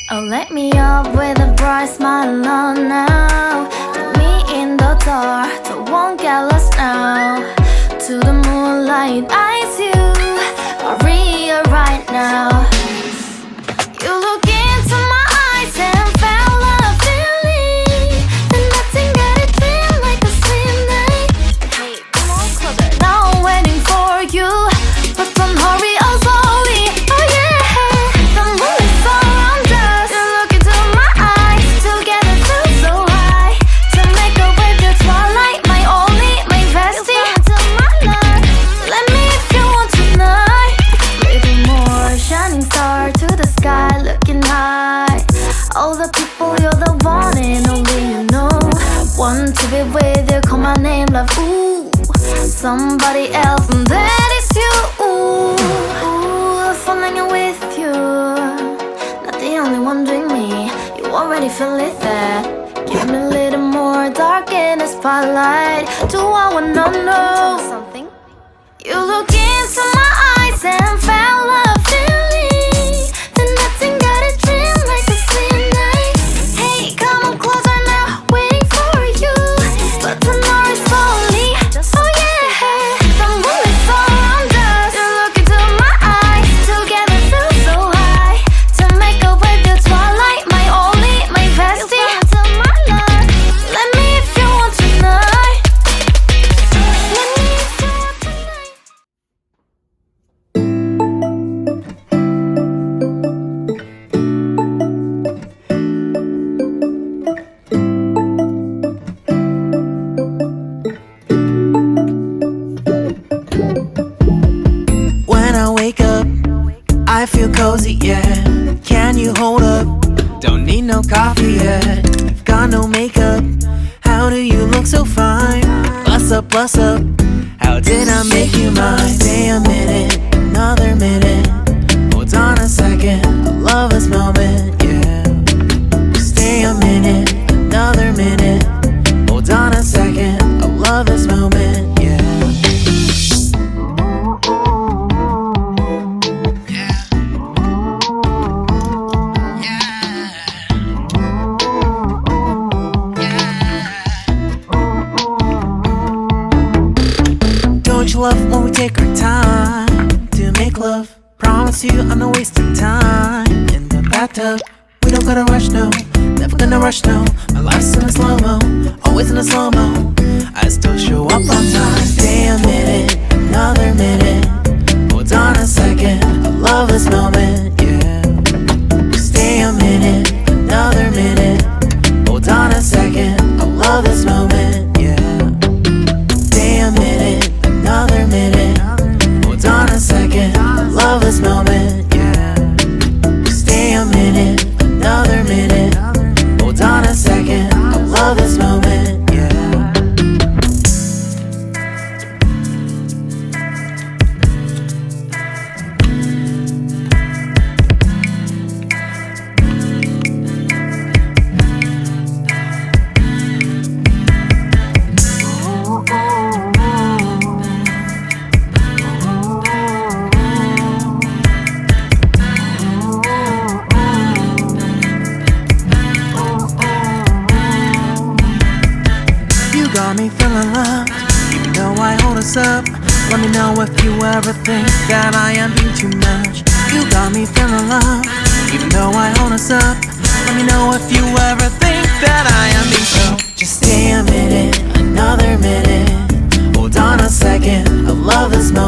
Oh, let me up with a bright smile on now. Put me in the dark, so won't get lost now. To the moonlight, eyes you are real right now. You look into my eyes and felt a feeling. Then nothing got it feel like a slim night. Hey, come on closer. Now I'm waiting for you, but don't hurry, oh slowly. Oh yeah, the moon is around us. You look into my eyes, together feel so high. To make a wave, the twilight, my only, my bestie. Into my life, let me if you want tonight. Little more shining star to the sky, looking high. All the people, you're the one and only you know. Want to be with you, call my name, love, ooh. Somebody else, and that is you, ooh. Falling with you, not the only one doing me. You already feel it there. Give me a little more dark in the spotlight. Do I wanna know something? You look into my eyes and felt a feeling. Then nothing got a dream like a slim night. Hey, come on closer now, waiting for you. But tomorrow is slowly. Oh yeah, the moon is around us. You look into my eyes, together feel so high. To make a wave, the twilight, my only, my bestie. Into my life, let me if you want tonight. Let me if you want tonight. When I wake up, I feel cozy, yeah. Can you hold up? Don't need no coffee yet. You've got no makeup. How do you look so fine? Bust up, bust up. How did I make you mine? Stay a minute, another minute. Hold on a second, I love this moment, yeah. Stay a minute, another minute. Hold on a second, I love this moment, yeah. Don't you love when we take our time to make love? Promise you I'm not wasting time in the bathtub. We don't gotta rush, no. Never gonna rush, no. My life's in a slow-mo, always in a slow-mo. I still show up on time. Stay a minute, another minute. Hold on a second, I love this moment, yeah. Stay a minute, another minute. Hold on a second, I love this moment, yeah. Stay a minute, another minute. Hold on a second, I love this moment, yeah. Stay a minute, another minute. Hold on a second, I love this moment, yeah. You got me feeling loved, even though I hold us up. Let me know if you ever think that I am being too much. You got me feeling loved, even though I hold us up. Let me know if you ever think that I am being so. Just stay a minute, another minute. Hold on a second, I love this moment.